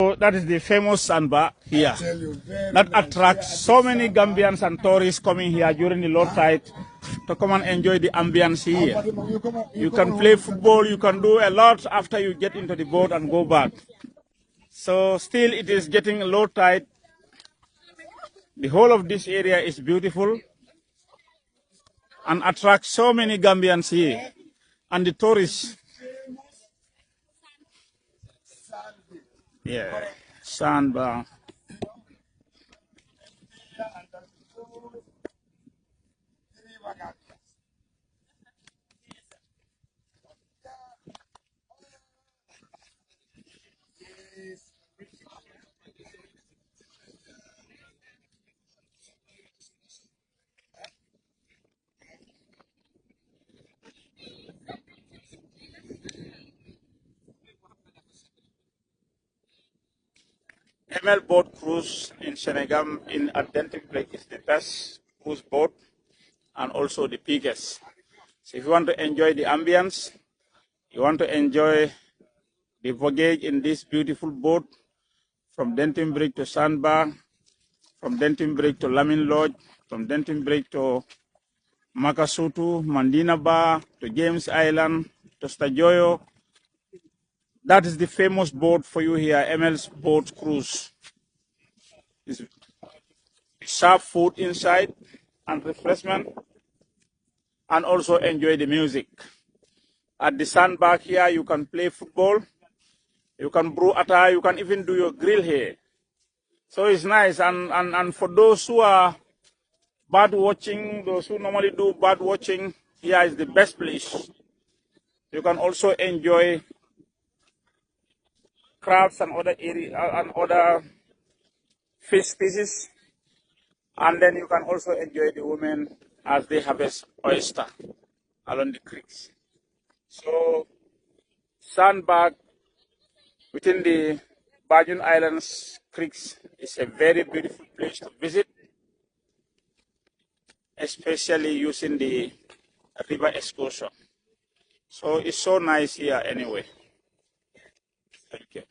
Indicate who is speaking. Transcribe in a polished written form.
Speaker 1: So that is the famous sandbar here that attracts so many Gambians and tourists coming here during the low tide to come and enjoy the ambience here. You can play football, you can do a lot after you get into the boat and go back. So still it is getting low tide. The whole of this area is beautiful and attracts so many Gambians here and the tourists. Yeah, sandbar. ML boat cruise in Senegal in Atlantic Lake is the best cruise boat and also the biggest. So if you want to enjoy the ambience, you want to enjoy the voyage in this beautiful boat from Denton Bridge to Sandbar, from Denton Bridge to Lamin Lodge, from Denton Bridge to Makasutu, Mandina Bar, to James Island, to Stajoyo. That is the famous boat for you here, ML's boat cruise. It's sharp food inside and refreshment, and also enjoy the music. At the sandbar here, you can play football, you can brew atay, you can even do your grill here. So it's nice, and for those who are bird watching, those who normally do bird watching, here is the best place. You can also enjoy crabs and other and other fish species, and then you can also enjoy the women as they harvest oyster along the creeks. So sandbar within the Virgin Islands creeks is a very beautiful place to visit, especially using the river excursion. So it's so nice here anyway. Thank you.